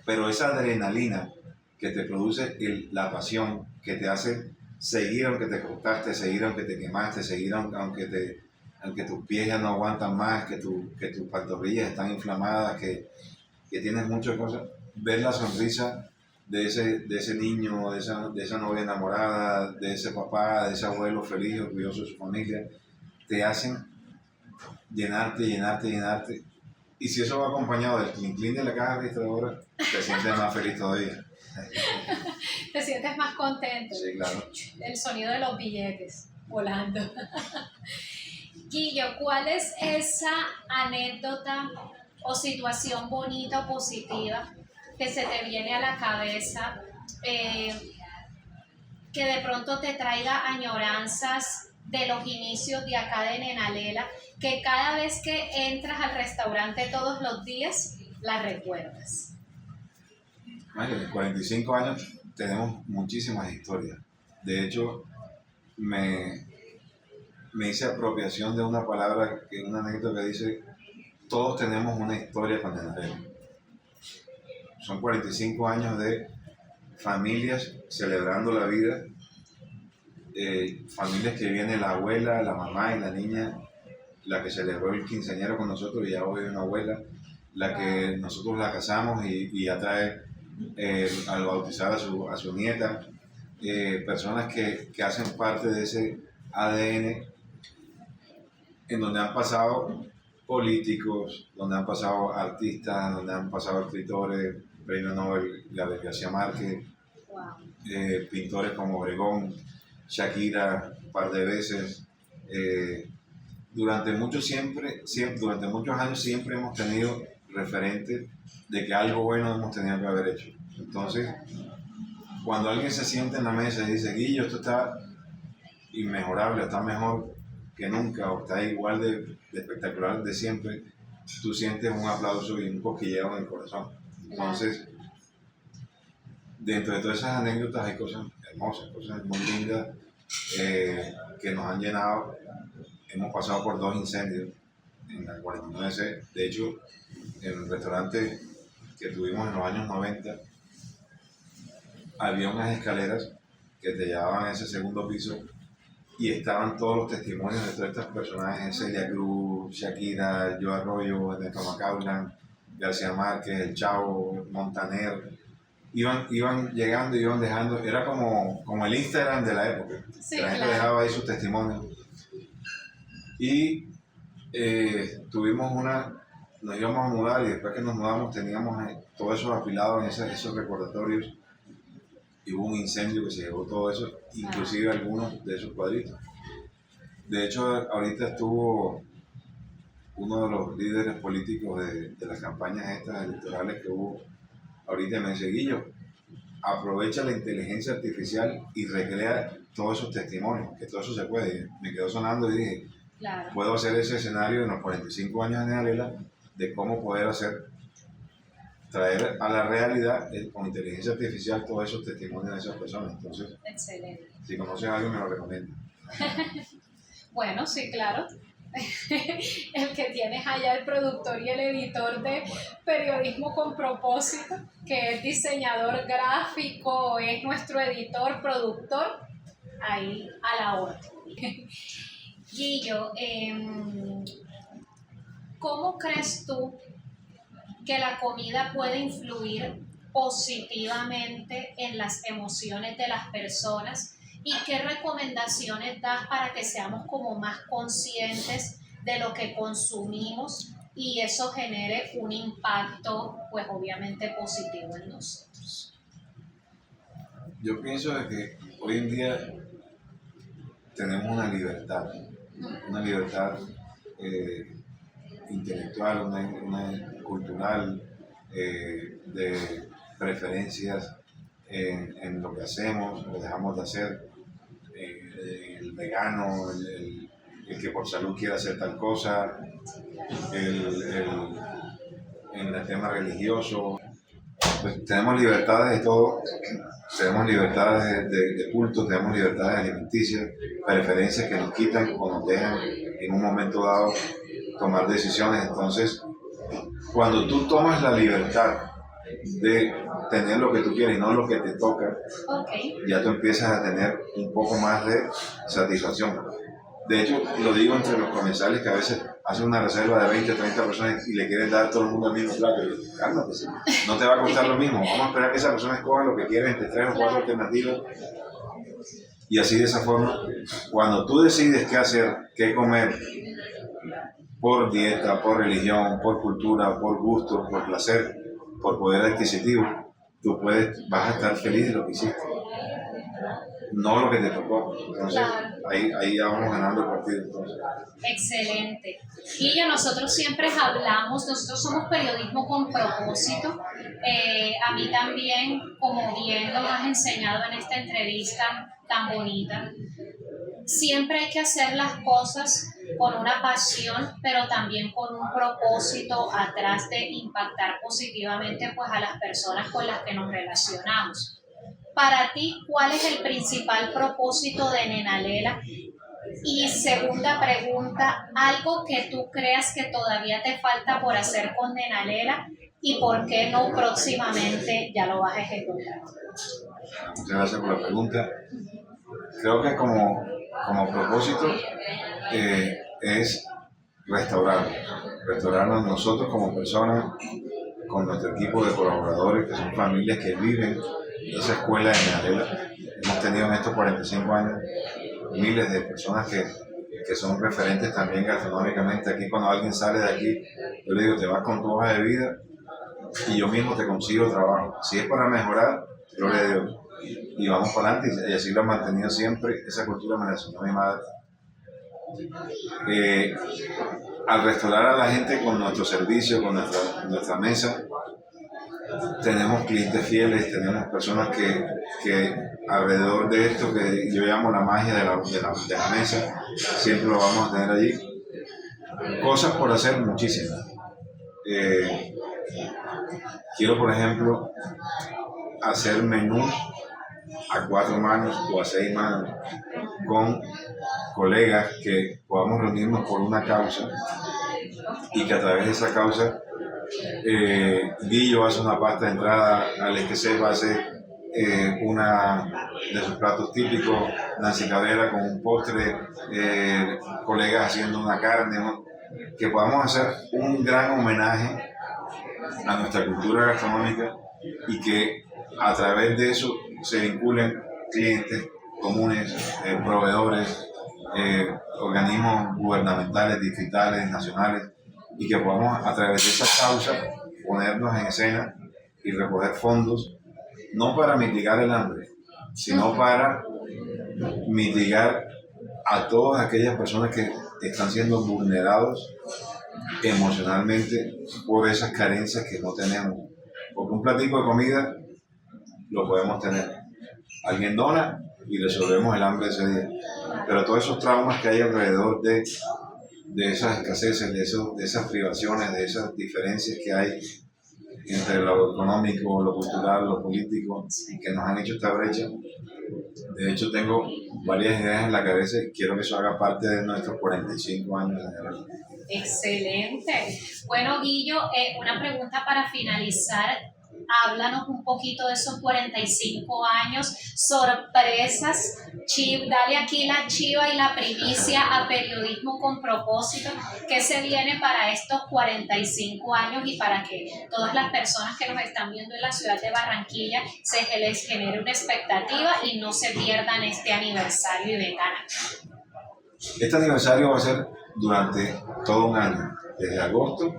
pero esa adrenalina que te produce la pasión, que te hace seguir aunque te cortaste, seguir aunque te quemaste, seguir aunque tus pies ya no aguantan más, que tus pantorrillas están inflamadas, que tienes muchas cosas, ver la sonrisa de ese niño, de esa novia enamorada, de ese papá, de ese abuelo feliz, orgulloso de su familia, te hacen llenarte. Y si eso va acompañado del clink de la caja registradora, te sientes más feliz todavía. Te sientes más contento. Sí, claro. El sonido de los billetes volando. Guillo, ¿cuál es esa anécdota o situación bonita o positiva que se te viene a la cabeza, que de pronto te traiga añoranzas de los inicios de acá de Nenalela, que cada vez que entras al restaurante todos los días, la recuerdas? En 45 años tenemos muchísimas historias. De hecho, me hice apropiación de una palabra, una anécdota que dice: todos tenemos una historia con Nenalela. Son 45 años de familias celebrando la vida, familias que viene la abuela, la mamá y la niña, la que celebró el quinceañero con nosotros y ya hoy es una abuela, la que nosotros la casamos y ya trae al bautizar a su nieta, personas que hacen parte de ese ADN en donde han pasado políticos, donde han pasado artistas, donde han pasado escritores, Premio Nobel Gabriel García Márquez, pintores como Obregón, Shakira, un par de veces. Durante muchos años siempre hemos tenido referentes de que algo bueno hemos tenido que haber hecho. Entonces, cuando alguien se sienta en la mesa y dice: Guillo, esto está inmejorable, está mejor que nunca, o está igual de espectacular de siempre, tú sientes un aplauso y un cosquilleo en el corazón. Entonces, dentro de todas esas anécdotas hay cosas hermosas, cosas muy lindas que nos han llenado. Hemos pasado por 2 incendios en la 49C. De hecho, en el restaurante que tuvimos en los años 90, había unas escaleras que te llevaban a ese segundo piso y estaban todos los testimonios de todos estos personajes: Celia Cruz, Shakira, Joe Arroyo, Ernesto Macaulay, García Márquez, El Chavo, Montaner. Iban llegando y iban dejando, era como el Instagram de la época. Sí, la gente claro. dejaba ahí sus testimonios. Y nos íbamos a mudar y después que nos mudamos teníamos todo eso apilado en esos recordatorios y hubo un incendio que se llevó todo eso, inclusive algunos de esos cuadritos. De hecho, ahorita estuvo uno de los líderes políticos de las campañas estas electorales que hubo ahorita, me dice: Guillo, aprovecha la inteligencia artificial y recrea todos esos testimonios, que todo eso se puede. Y me quedó sonando y dije: Claro. puedo hacer ese escenario en los 45 años de Nenalela de cómo poder traer a la realidad con inteligencia artificial todos esos testimonios de esas personas. Entonces, Excelente. si conoces a alguien, me lo recomiendo. Bueno, sí, claro. El que tienes allá, el productor y el editor de Periodismo con Propósito, que es diseñador gráfico, es nuestro editor, productor, ahí a la orden. Guillo, ¿cómo crees tú que la comida puede influir positivamente en las emociones de las personas? ¿Y qué recomendaciones das para que seamos como más conscientes de lo que consumimos y eso genere un impacto, pues obviamente positivo en nosotros? Yo pienso de que hoy en día tenemos una libertad intelectual, una cultural, de preferencias en lo que hacemos o dejamos de hacer. El vegano, el que por salud quiere hacer tal cosa, en el tema religioso. Pues tenemos libertades de todo, tenemos libertades de culto, tenemos libertades alimenticias, preferencias que nos quitan o nos dejan en un momento dado tomar decisiones. Entonces, cuando tú tomas la libertad de tener lo que tú quieres y no lo que te toca, Ok. ya tú empiezas a tener un poco más de satisfacción. De hecho, lo digo entre los comensales que a veces hacen una reserva de 20, 30 personas y le quieren dar a todo el mundo el mismo plato. Y yo, cálmate, no te va a costar lo mismo. Vamos a esperar que esa persona escoja lo que quiere entre 3 o 4 alternativas. Y así de esa forma, cuando tú decides qué hacer, qué comer, por dieta, por religión, por cultura, por gusto, por placer, por poder adquisitivo, tú vas a estar feliz de lo que hiciste, no lo que te tocó. Entonces, ahí ya vamos ganando el partido. Entonces. Excelente. Guillo, nosotros siempre hablamos, nosotros somos periodismo con propósito. A mí también, como bien lo has enseñado en esta entrevista tan bonita, siempre hay que hacer las cosas con una pasión, pero también con un propósito atrás de impactar positivamente pues, a las personas con las que nos relacionamos. Para ti, ¿cuál es el principal propósito de Nena Lela? Y segunda pregunta, algo que tú creas que todavía te falta por hacer con Nena Lela y por qué no próximamente ya lo vas a ejecutar. Muchas gracias por la pregunta. Creo que como propósito es restaurarnos nosotros como personas, con nuestro equipo de colaboradores, que son familias que viven esa escuela de Nena Lela. Hemos tenido en estos 45 años miles de personas que son referentes también gastronómicamente. Aquí cuando alguien sale de aquí, yo le digo, te vas con tu hoja de vida y yo mismo te consigo trabajo. Si es para mejorar, gloria a Dios. Y vamos para adelante, y así lo he mantenido siempre. Esa cultura me la enseñó mi madre. Al restaurar a la gente con nuestro servicio, con nuestra mesa, tenemos clientes fieles, tenemos personas que alrededor de esto que yo llamo la magia de la mesa, siempre lo vamos a tener allí. Cosas por hacer muchísimas. Quiero, por ejemplo, hacer menús a 4 manos o a 6 manos con colegas que podamos reunirnos por una causa y que a través de esa causa Guillo hace una pasta de entrada, Alex que sepa hace una de sus platos típicos, Nancy Cabrera con un postre, colegas haciendo una carne, ¿no? Que podamos hacer un gran homenaje a nuestra cultura gastronómica y que a través de eso se vinculen clientes comunes, proveedores, organismos gubernamentales, distritales, nacionales, y que podamos a través de esa causa ponernos en escena y recoger fondos, no para mitigar el hambre, sino para mitigar a todas aquellas personas que están siendo vulnerados emocionalmente por esas carencias que no tenemos. Porque un platico de comida lo podemos tener. Alguien dona y resolvemos el hambre ese día. Pero todos esos traumas que hay alrededor de esas escaseces, de esas privaciones, de esas diferencias que hay entre lo económico, lo cultural, lo político, que nos han hecho esta brecha. De hecho, tengo varias ideas en la cabeza y quiero que eso haga parte de nuestros 45 años de guerra. Excelente. Bueno, Guillo, una pregunta para finalizar. Háblanos un poquito de esos 45 años, sorpresas. Dale aquí la chiva y la primicia a Periodismo con Propósito. ¿Qué se viene para estos 45 años y para que todas las personas que nos están viendo en la ciudad de Barranquilla se les genere una expectativa y no se pierdan este aniversario y vengan aquí? Este aniversario va a ser durante todo un año, desde agosto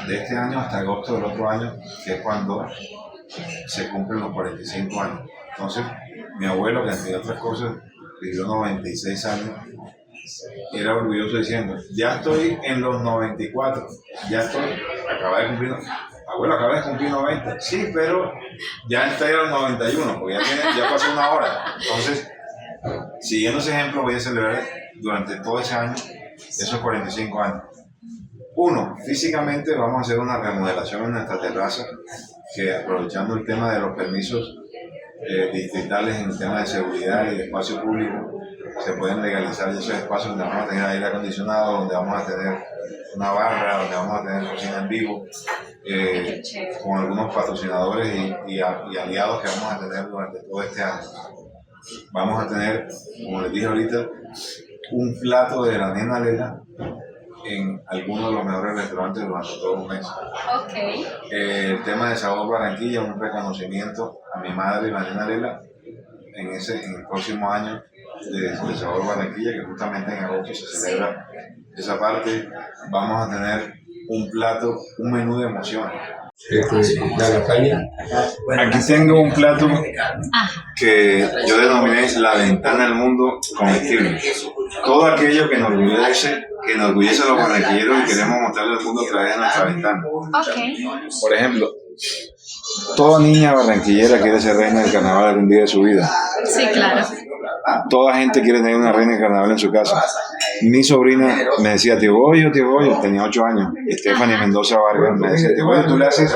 de este año hasta agosto del otro año, que es cuando se cumplen los 45 años. Entonces, mi abuelo, que entre otras cosas vivió 96 años, era orgulloso diciendo, ya estoy en los 94, ya estoy, acaba de cumplir, abuelo, acaba de cumplir 90, sí, pero ya estoy en los 91, porque ya pasó una hora. Entonces, siguiendo ese ejemplo, voy a celebrar durante todo ese año esos 45 años. Uno, físicamente vamos a hacer una remodelación en nuestra terraza, que aprovechando el tema de los permisos distritales en el tema de seguridad y de espacio público, se pueden legalizar esos espacios donde vamos a tener aire acondicionado, donde vamos a tener una barra, donde vamos a tener cocina en vivo, con algunos patrocinadores y aliados que vamos a tener durante todo este año. Vamos a tener, como les dije ahorita, un plato de la Nena Lela en algunos de los mejores restaurantes durante todo un mes. Ok. El tema de Sabor Barranquilla, un reconocimiento a mi madre, la Nena Lela, en el próximo año de Sabor Barranquilla, que justamente en agosto se celebra esa parte. Vamos a tener un menú de emociones. La lasaña. Aquí tengo un plato que yo denominé la ventana al mundo comestible. Todo aquello que nos enorgullece a los barranquilleros y queremos mostrarle al mundo a través de nuestra ventana. Ok. Por ejemplo, toda niña barranquillera quiere ser reina del carnaval algún día de su vida. Sí, claro. Toda gente quiere tener una reina del carnaval en su casa. Mi sobrina me decía, tío Goyo, tenía 8 años. Stephanie Mendoza Vargas me decía, tío Goyo, tú le haces,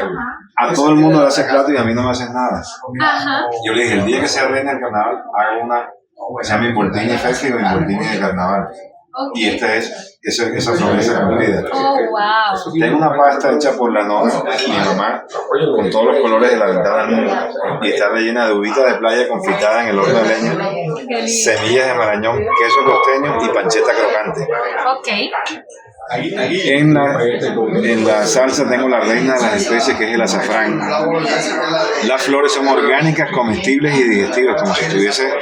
a todo el mundo le haces plato y a mí no me haces nada. Ajá. Yo le dije, el día que sea reina del carnaval, hago una, que se llama Involtini Festival, Involtini de carnaval. Y esta es esa promesa cumplida. Oh, wow. Tengo una pasta hecha por la nona, mi mamá, con todos los colores de la ventana al mundo, y está rellena de uvitas de playa confitadas en el horno de leña, semillas de marañón, queso costeño y pancheta crocante. Ok. En la salsa tengo la reina de las especies, que es el azafrán. Las flores son orgánicas, comestibles y digestivas, como si estuviese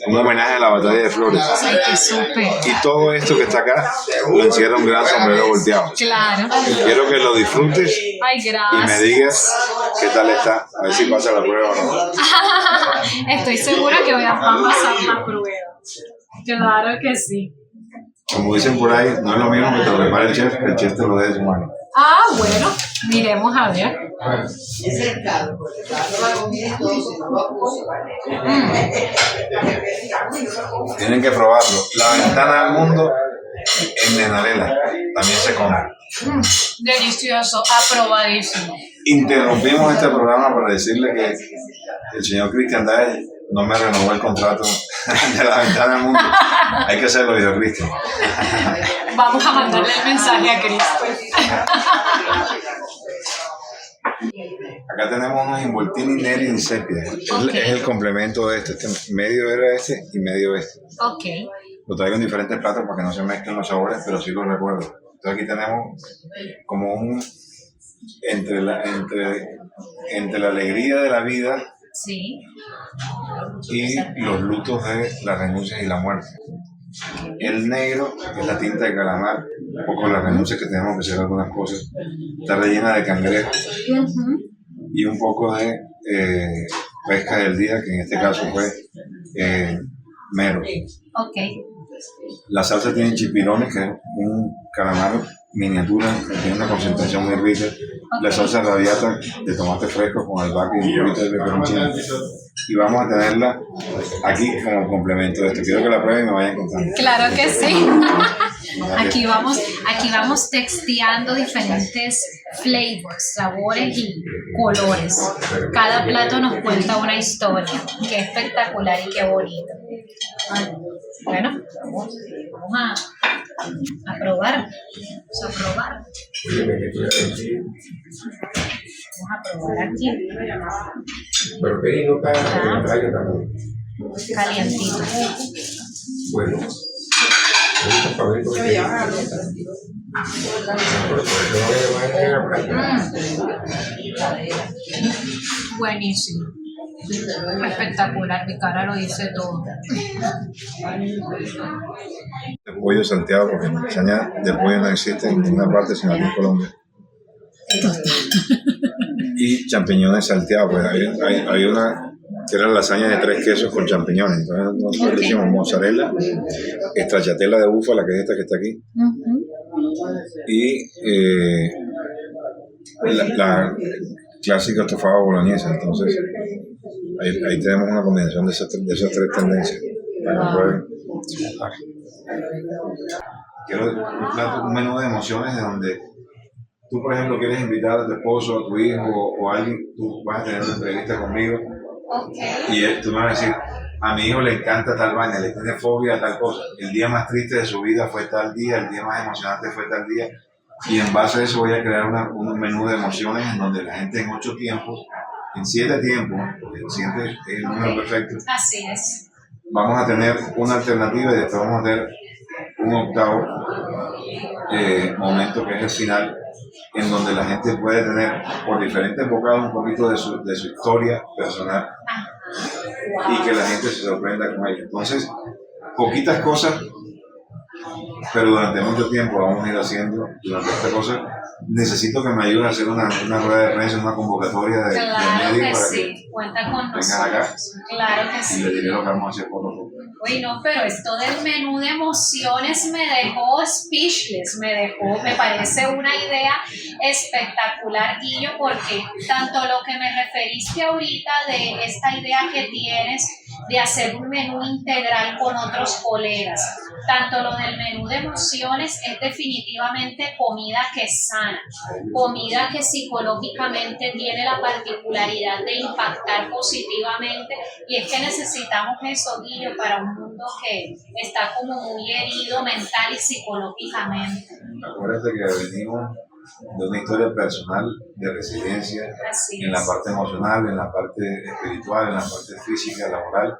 un homenaje a la batalla de flores. Ay, qué súper. Y todo esto que está acá lo encierra un gran sombrero volteado. Claro. Quiero que lo disfrutes Ay, y gracias. me digas qué tal está, a ver si pasa la prueba o no. Estoy segura que voy a pasar la prueba. Claro que sí. Como dicen por ahí, no es lo mismo que te lo prepare el chef te lo dé de su mano. Ah, bueno, miremos a ver. Tienen que probarlo. La ventana al mundo en Nena Lela también se come. Delicioso, aprobadísimo. Interrumpimos este programa para decirle que el señor Cristian Daes no me renovó el contrato de la ventana al mundo. Hay que hacerlo, dijo Cristian. Vamos a mandarle el mensaje a Cristo. Acá tenemos unos Involtini Neri en sepia. Es el complemento de este. Medio era este y medio este. Ok. Lo traigo en diferentes platos para que no se mezclen los sabores, pero sí los recuerdo. Entonces aquí tenemos como un... Entre la alegría de la vida Sí. y los lutos de las renuncias y la muerte. El negro es la tinta de calamar, un poco las renuncias que tenemos que hacer algunas cosas. Está rellena de cangrejo y un poco de pesca del día, que en este caso fue mero. Ok. La salsa tiene chipirones, que es un calamar miniatura que tiene una concentración muy rica. La salsa radiata de tomate fresco con albahaca y un poquito de peperoncino. Y vamos a tenerla aquí como complemento de esto. Quiero que la prueben y me vayan contando. Claro que sí. Aquí vamos texteando diferentes flavors, sabores y colores. Cada plato nos cuenta una historia. Qué espectacular y qué bonito. Bueno, vamos a probar. Vamos a probar. Vamos a probar aquí. Pero que no está traiga también. Calientito. Bueno. Buenísimo. Espectacular, mi cara lo dice todo. El pollo salteado, porque la lasaña de pollo no existe en ninguna parte sino aquí en Colombia. Y champiñones salteados, pues hay una que era la lasaña de 3 quesos con champiñones. Entonces nosotros le hicimos mozzarella, stracciatella de búfala, que es esta que está aquí, y la clásica estofada boloñesa. Entonces ahí tenemos una combinación de esas 3 tendencias. Para que prueben. Quiero un menú de emociones de donde tú, por ejemplo, quieres invitar a tu esposo, a tu hijo o a alguien, tú vas a tener una entrevista conmigo y tú me vas a decir, a mi hijo le encanta tal vaina, le tiene fobia a tal cosa, el día más triste de su vida fue tal día, el día más emocionante fue tal día, y en base a eso voy a crear un menú de emociones en donde la gente en 8 tiempos, en 7 tiempos, porque el 7 es el número perfecto. Así es. Vamos a tener una alternativa y después vamos a tener un octavo momento que es el final, en donde la gente puede tener por diferentes bocados un poquito de su historia personal y que la gente se sorprenda con ello. Entonces, poquitas cosas, pero durante mucho tiempo vamos a ir haciendo durante esta cosa. Necesito que me ayudes a hacer una rueda de prensa, una convocatoria de Claro medios que para sí, que cuenta con vengan acá nosotros. Claro que y sí. les diré lo que vamos a hacer poco a poco. Uy, no, pero esto del menú de emociones me dejó speechless, me parece una idea espectacular, Guillo, porque tanto lo que me referiste ahorita de esta idea que tienes de hacer un menú integral con otros colegas, tanto lo del menú de emociones es definitivamente comida que sana, comida que psicológicamente tiene la particularidad de impactar positivamente, y es que necesitamos eso, Guillo, para un mundo que está como muy herido mental y psicológicamente. Acuérdate que venimos de una historia personal de resiliencia en la parte emocional, en la parte espiritual, en la parte física, laboral,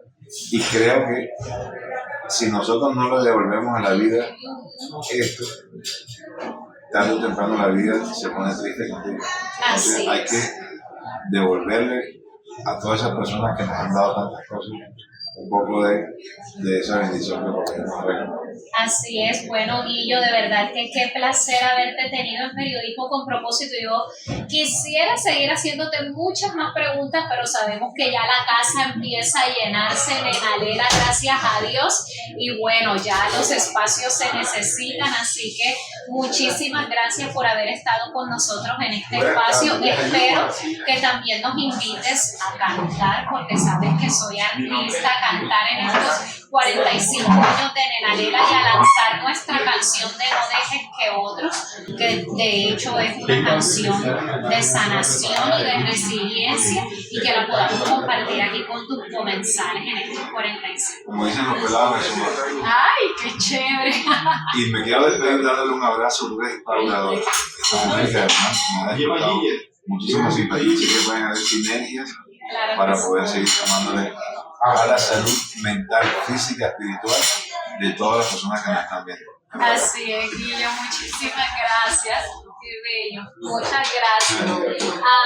y creo que si nosotros no le devolvemos a la vida esto, tarde o temprano la vida se pone triste contigo. Entonces hay que devolverle a todas esas personas que nos han dado tantas cosas un poco de esa bendición que por nos regaló. Así es, bueno, Guillo, de verdad que qué placer haberte tenido en Periodismo con Propósito. Yo quisiera seguir haciéndote muchas más preguntas, pero sabemos que ya la casa empieza a llenarse de Nenalera, gracias a Dios, y bueno, ya los espacios se necesitan, así que muchísimas gracias por haber estado con nosotros en este espacio. Espero que también nos invites a cantar, porque sabes que soy artista, cantar en estos 45 años de Nenalera y a lanzar nuestra canción de No Dejes que Otros, que de hecho es una canción de sanación y de resiliencia, y que la podamos compartir aquí con tus comensales en estos 45. Como dicen los pelados, eso. ¡Ay, qué chévere! Y me quiero despedir dándole un abrazo porque es paulador. Esta mujer que además me ha despertado muchísima simpatía, así que pueden haber sinergias para poder seguir tomándole a la salud mental, física, espiritual de todas las personas que nos están viendo. Así es, Guillo, muchísimas gracias. Qué bello. Muchas gracias.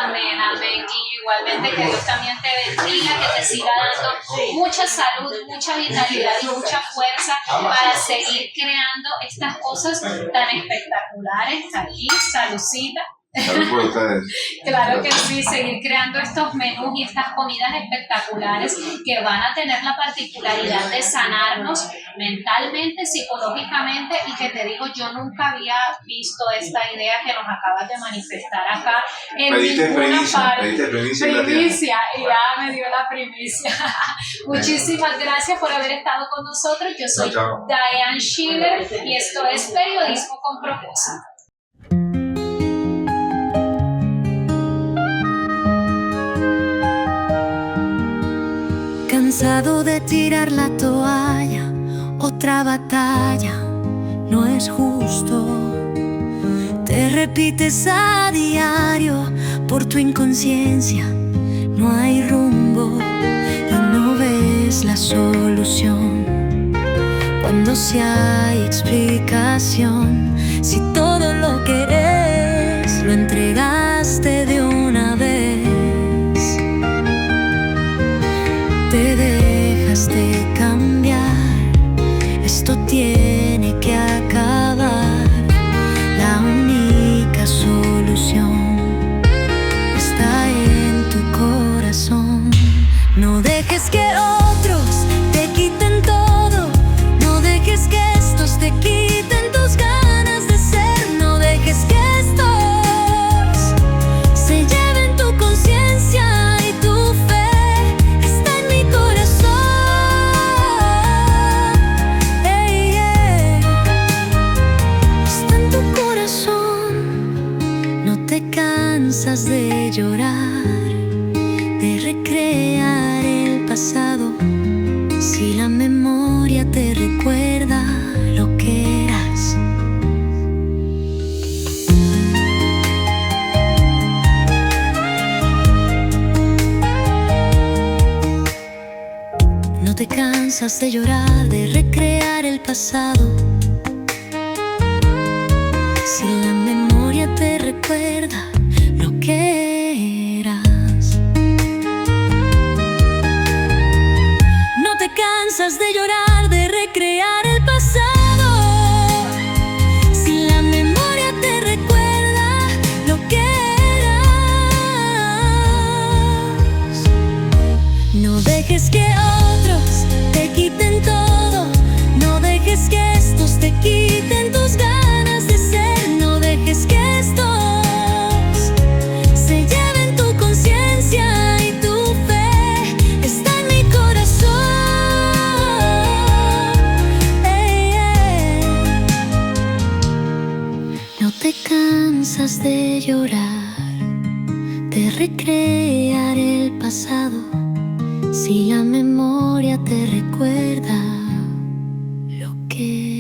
Amén, amén, Guillo. Igualmente que Dios también te bendiga, que te siga dando mucha salud, mucha vitalidad y mucha fuerza para seguir creando estas cosas tan espectaculares aquí. Saludcita. Salud por ustedes. Claro que sí, seguir creando estos menús y estas comidas espectaculares que van a tener la particularidad de sanarnos mentalmente, psicológicamente, y que te digo, yo nunca había visto esta idea que nos acabas de manifestar acá en ninguna parte. Pediste primicia, y ya me dio la primicia. Muchísimas gracias por haber estado con nosotros. Yo soy Diane Schiller y esto es Periodismo con Propósito. Cansado de tirar la toalla, otra batalla, no es justo. Te repites a diario por tu inconsciencia, no hay rumbo y no ves la solución. Cuando si hay explicación, si todo lo que eres lo entregaste de una vez. Te dejas de cambiar, esto tiene que acabar. La única solución está en tu corazón. No dejes que otros te quiten todo, no dejes que estos te quiten tus ganas de ser, no dejes que estos se lleven tu conciencia. de llorar, de recrear el pasado. Si la memoria te recuerda lo que eras. No te cansas de llorar, de recrear el pasado. Si la memoria te recuerda lo que eras. No dejes que otros te quiten todo. No dejes que estos te quiten tus ganas de ser. No dejes que estos se lleven tu conciencia y tu fe. Está en mi corazón. No te cansas de llorar, de recrear el pasado. Si la memoria te recuerda lo que